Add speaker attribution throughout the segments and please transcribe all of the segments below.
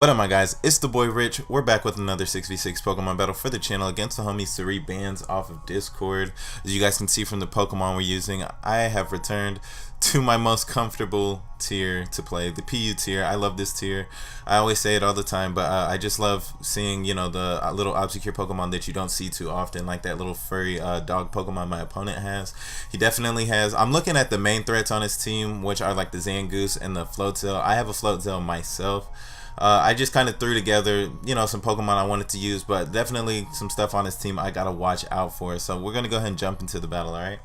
Speaker 1: What up, my guys? It's the boy Rich. We're back with another 6v6 Pokemon battle for the channel against the homies 3 bands off of Discord. As you guys can see from the Pokemon we're using, I have returned to my most comfortable tier to play, the PU tier. I love this tier. I always say it all the time, but I just love seeing, the little obscure Pokemon that you don't see too often, like that little furry dog Pokemon my opponent has. He definitely has. I'm looking at the main threats on his team, which are like the Zangoose and the Floatzel. I have a Floatzel myself. I just kind of threw together, some Pokemon I wanted to use, but definitely some stuff on his team I gotta watch out for. So we're gonna go ahead and jump into the battle, alright?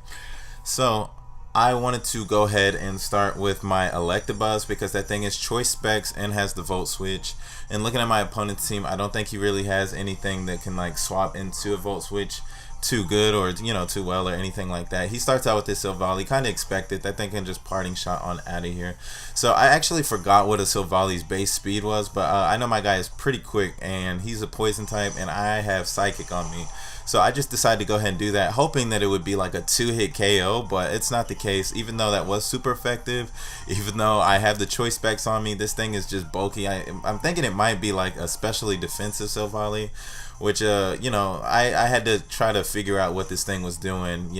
Speaker 1: So I wanted to go ahead and start with my Electabuzz because that thing is choice specs and has the Volt Switch. And looking at my opponent's team, I don't think he really has anything that can like swap into a Volt Switch too good or too well or anything like that. He starts out with this Silvally, kind of expected. That thing can just parting shot on out of here. So I actually forgot what a Silvally's base speed was, but I know my guy is pretty quick and he's a poison type and I have Psychic on me. So I just decided to go ahead and do that, hoping that it would be like a 2-hit KO, but it's not the case. Even though that was super effective, even though I have the choice specs on me, this thing is just bulky. I'm thinking it might be like a specially defensive Silvally, which I had to try to figure out what this thing was doing,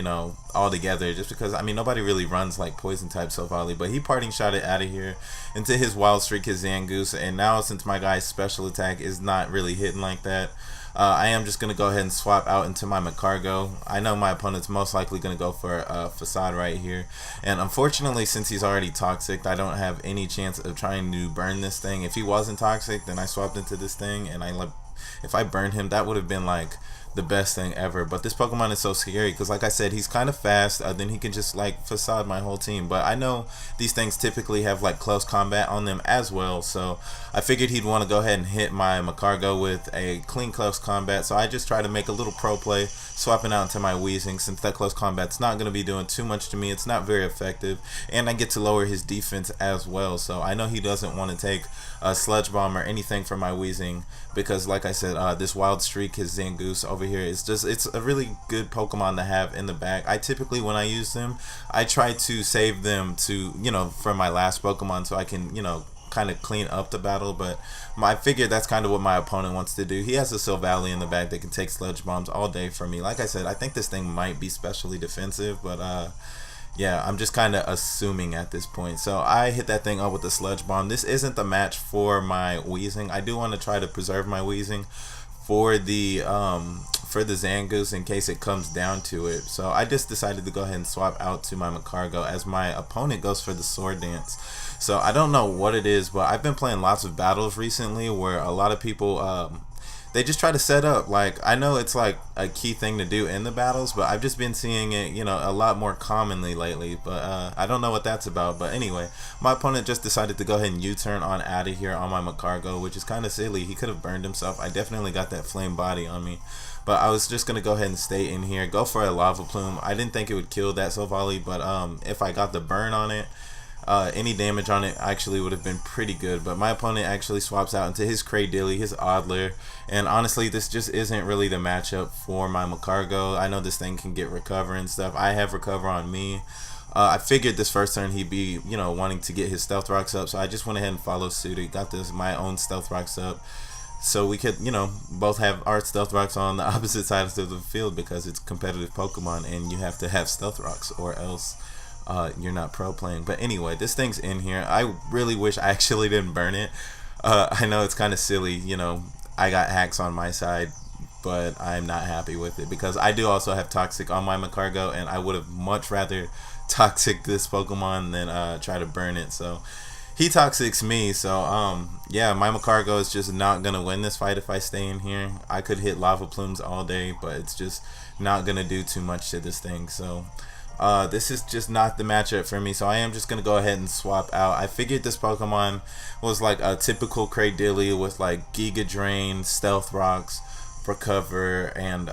Speaker 1: all together, just because nobody really runs like poison type Silvally, but he parting shot it out of here into his Wild Streak, his Zangoose, and now since my guy's special attack is not really hitting like that, I am just going to go ahead and swap out into my Macargo. I know my opponent's most likely going to go for a Facade right here. And unfortunately, since he's already Toxic, I don't have any chance of trying to burn this thing. If he wasn't Toxic, then I swapped into this thing. And if I burned him, that would have been like the best thing ever. But this Pokemon is so scary because, like I said, he's kind of fast. Then he can just like Facade my whole team. But I know these things typically have like close combat on them as well, so I figured he'd want to go ahead and hit my Macargo with a clean close combat. So I just try to make a little pro play, swapping out into my Weezing, since that close combat's not going to be doing too much to me. It's not very effective, and I get to lower his defense as well. So I know he doesn't want to take a Sludge Bomb or anything from my Weezing because, like I said, this Wild Streak, his Zangoose over here, it's a really good Pokemon to have in the bag. I typically, when I use them, I try to save them to, for my last Pokemon so I can, kind of clean up the battle, but I figured that's kind of what my opponent wants to do. He has a Silvally in the bag that can take Sludge Bombs all day from me. Like I said, I think this thing might be specially defensive, but yeah, I'm just kind of assuming at this point. So I hit that thing up with the Sludge Bomb. This isn't the match for my Weezing. I do want to try to preserve my Weezing for the Zangoose in case it comes down to it. So I just decided to go ahead and swap out to my Macargo as my opponent goes for the Sword Dance. So I don't know what it is, but I've been playing lots of battles recently where a lot of people they just try to set up, like, I know it's like a key thing to do in the battles, but I've just been seeing it, a lot more commonly lately, but I don't know what that's about. But anyway, my opponent just decided to go ahead and U-turn on out of here on my Macargo, which is kind of silly. He could have burned himself. I definitely got that flame body on me, but I was just going to go ahead and stay in here, go for a Lava Plume. I didn't think it would kill that Silvally, but if I got the burn on it, any damage on it actually would have been pretty good. But my opponent actually swaps out into his Cradilly, his Oddler, and honestly this just isn't really the matchup for my Macargo. I know this thing can get Recover and stuff. I have Recover on me. I figured this first turn he'd be wanting to get his Stealth Rocks up, so I just went ahead and followed suit. He got my own Stealth Rocks up so we could both have our Stealth Rocks on the opposite sides of the field because it's competitive Pokemon and you have to have Stealth Rocks or else you're not pro playing. But anyway, this thing's in here. I really wish I actually didn't burn it. I know it's kind of silly, I got hacks on my side, but I'm not happy with it because I do also have Toxic on my Macargo, and I would have much rather Toxic this Pokemon than try to burn it. So he Toxics me, so yeah, my Macargo is just not gonna win this fight if I stay in here. I could hit Lava Plumes all day, but it's just not gonna do too much to this thing. So this is just not the matchup for me, so I am just going to go ahead and swap out. I figured this Pokemon was like a typical Cradilly with like Giga Drain, Stealth Rocks, Recover, and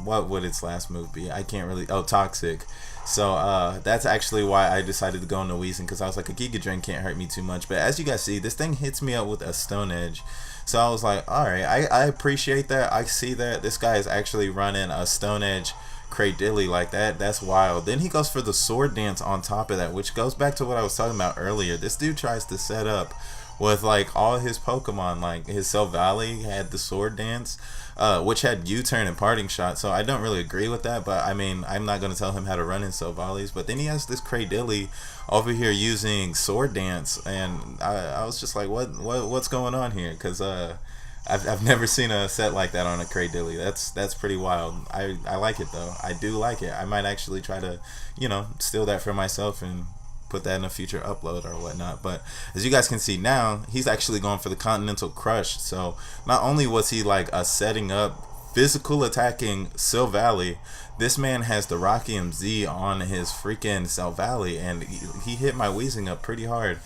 Speaker 1: what would its last move be? I can't really, Toxic. So that's actually why I decided to go into Weezing, because I was like, a Giga Drain can't hurt me too much. But as you guys see, this thing hits me up with a Stone Edge. So I was like, alright, I appreciate that. I see that this guy is actually running a Stone Edge Cradilly like that. That's wild. Then he goes for the Sword Dance on top of that, which goes back to what I was talking about earlier. This dude tries to set up with like all his Pokemon. Like his Silvally had the Sword Dance, which had U-turn and parting shot. So I don't really agree with that, but I mean, I'm not going to tell him how to run in Silvallis. But then he has this Cradilly over here using Sword Dance, and I was just like, what's going on here? Because I've never seen a set like that on a Cradilly. That's pretty wild. I like it though. I do like it. I might actually try to, steal that for myself and put that in a future upload or whatnot. But as you guys can see now, he's actually going for the Continental Crush. So not only was he like setting up physical attacking Silvally, this man has the Rocky MZ on his freaking Silvally, and he hit my Weezing up pretty hard.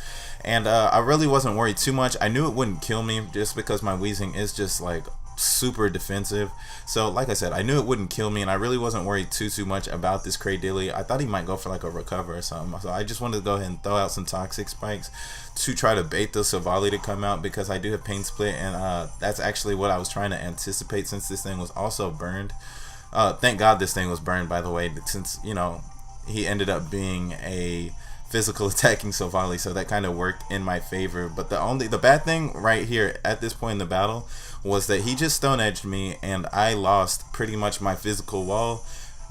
Speaker 1: And I really wasn't worried too much. I knew it wouldn't kill me just because my Weezing is just like super defensive. So like I said, I knew it wouldn't kill me, and I really wasn't worried too much about this Cradilly. I thought he might go for like a recover or something. So I just wanted to go ahead and throw out some Toxic Spikes to try to bait the Silvally to come out, because I do have Pain Split, and that's actually what I was trying to anticipate, since this thing was also burned. Thank God this thing was burned, by the way, since he ended up being a physical attacking Silvally, so that kind of worked in my favor. But the bad thing right here at this point in the battle was that he just stone edged me, and I lost pretty much my physical wall.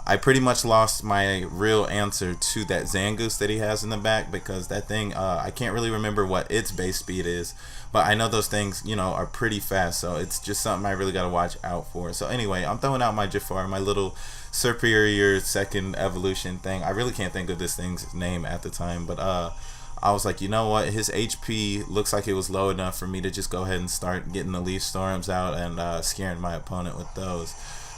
Speaker 1: I pretty much lost my real answer to that Zangoose that he has in the back, because that thing, I can't really remember what its base speed is, but I know those things, are pretty fast, so it's just something I really got to watch out for. So anyway, I'm throwing out my Jafar, my little superior second evolution thing. I really can't think of this thing's name at the time, but I was like, you know what, his HP looks like it was low enough for me to just go ahead and start getting the Leaf Storms out and scaring my opponent with those,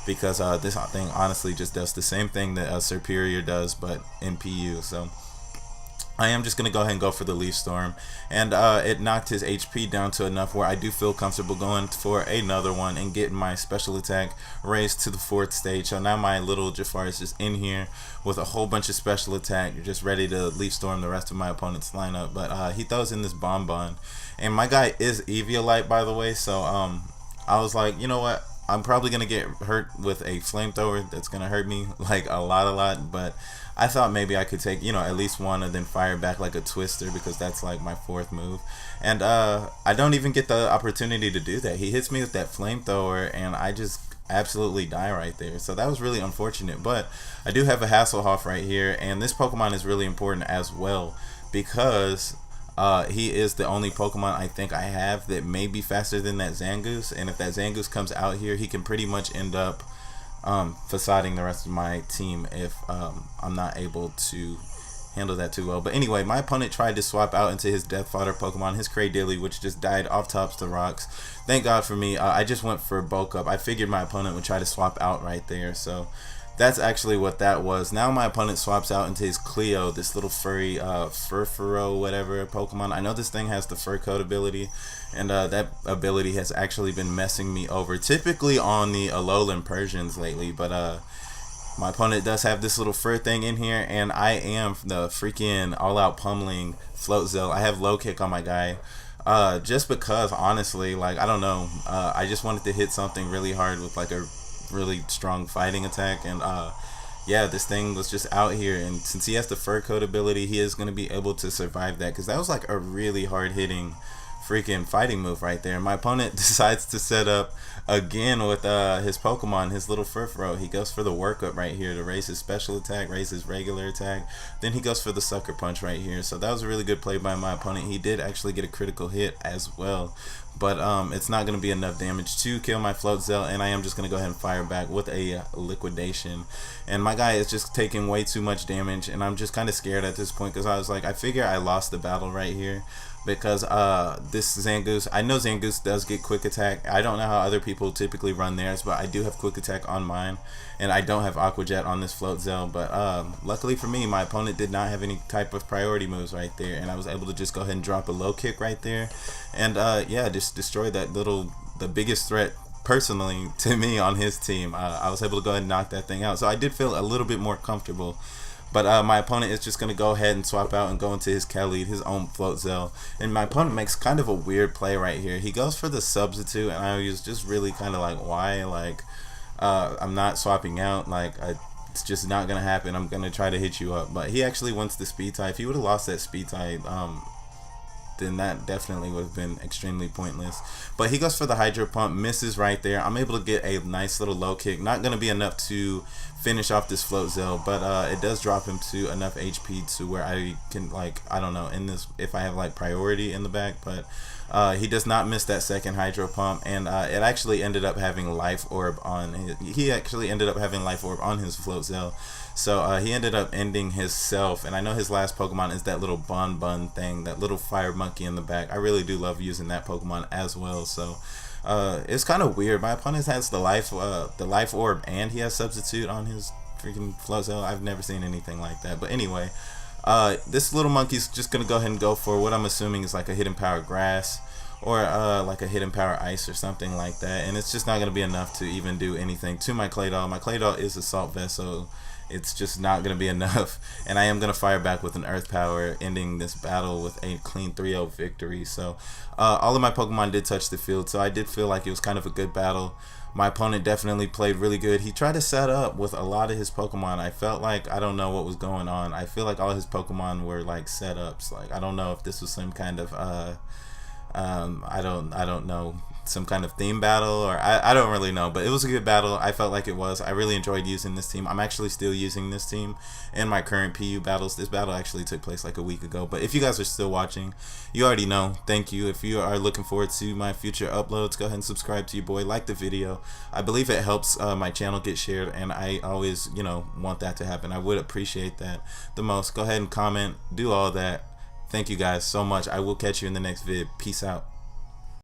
Speaker 1: because this thing honestly just does the same thing that Superior does, but in PU. So I am just going to go ahead and go for the Leaf Storm, and it knocked his HP down to enough where I do feel comfortable going for another one and getting my special attack raised to the 4th stage. So now my little Jafar is just in here with a whole bunch of special attack, just ready to Leaf Storm the rest of my opponent's lineup. But he throws in this Bonbon, and my guy is Eviolite, by the way, so I was like, you know what, I'm probably going to get hurt with a flamethrower that's going to hurt me like a lot, but I thought maybe I could take, at least one and then fire back like a Twister, because that's like my 4th move. And I don't even get the opportunity to do that. He hits me with that flamethrower, and I just absolutely die right there. So that was really unfortunate, but I do have a Hasselhoff right here, and this Pokemon is really important as well, because he is the only Pokemon I think I have that may be faster than that Zangoose, and if that Zangoose comes out here, he can pretty much end up facading the rest of my team if I'm not able to handle that too well. But anyway, my opponent tried to swap out into his Death Fodder Pokemon, his Cradilly, which just died off tops the rocks. Thank God for me, I just went for bulk up. I figured my opponent would try to swap out right there, so that's actually what that was. Now my opponent swaps out into his Cleo, this little furry Furfuro whatever Pokemon. I know this thing has the Fur Coat ability, and that ability has actually been messing me over, typically on the Alolan Persians lately. But my opponent does have this little fur thing in here, and I am the freaking all-out pummeling Floatzel. I have low kick on my guy, just because honestly, like, I don't know, I just wanted to hit something really hard with like a really strong fighting attack, and yeah, this thing was just out here, and since he has the Fur Coat ability, he is going to be able to survive that, because that was like a really hard hitting freaking fighting move right there. My opponent decides to set up again with his Pokemon, his little Furfuro. He goes for the workup right here to raise his special attack, raise his regular attack, then he goes for the Sucker Punch right here. So that was a really good play by my opponent. He did actually get a critical hit as well, but it's not going to be enough damage to kill my Floatzel, and I am just going to go ahead and fire back with a Liquidation. And my guy is just taking way too much damage, and I'm just kind of scared at this point, because I was like, I figure I lost the battle right here, because this Zangoose, I know Zangoose does get quick attack. I don't know how other people typically run theirs, but I do have quick attack on mine, and I don't have Aqua Jet on this Floatzel. But luckily for me, my opponent did not have any type of priority moves right there, and I was able to just go ahead and drop a low kick right there, and yeah, just destroy that the biggest threat personally to me on his team. I was able to go ahead and knock that thing out, so I did feel a little bit more comfortable. But my opponent is just going to go ahead and swap out and go into his Khalid, his own Floatzel. And my opponent makes kind of a weird play right here. He goes for the Substitute, and I was just really kind of like, why? Like, I'm not swapping out. Like, it's just not going to happen. I'm going to try to hit you up. But he actually wants the Speed Tie. If he would have lost that Speed Tie, then that definitely would have been extremely pointless. But he goes for the hydro pump, misses right there. I'm able to get a nice little low kick. Not going to be enough to finish off this float Zell, but it does drop him to enough HP to where I can, like, I don't know, in this, if I have like priority in the back, but he does not miss that second hydro pump, and it actually ended up having life orb on he actually ended up having life orb on his float Zell. So he ended up ending his self, and I know his last Pokemon is that little Bun thing, that little fire monkey in the back. I really do love using that Pokemon as well. So it's kind of weird. My opponent has the life orb, and he has substitute on his freaking float Zell. I've never seen anything like that. But anyway, this little monkey's just gonna go ahead and go for what I'm assuming is like a hidden power grass, or like a hidden power ice or something like that, and it's just not gonna be enough to even do anything to my Claydol. My Claydol is Assault Vest, so it's just not gonna be enough, and I am gonna fire back with an Earth Power, ending this battle with a clean 3-0 victory. So all of my Pokemon did touch the field, so I did feel like it was kind of a good battle. My opponent definitely played really good. He tried to set up with a lot of his Pokemon. I felt like, I don't know what was going on. I feel like all his Pokemon were like setups. Like, I don't know if this was some kind of I don't know, some kind of theme battle, or I don't really know, but it was a good battle. I felt like it was. I really enjoyed using this team. I'm actually still using this team in my current PU battles. This battle actually took place like a week ago, but if you guys are still watching, you already know. Thank you. If you are looking forward to my future uploads, go ahead and subscribe to your boy, like the video. I believe it helps my channel get shared, and I always, you know, want that to happen. I would appreciate that the most. Go ahead and comment, do all that. Thank you guys so much. I will catch you in the next vid. Peace out.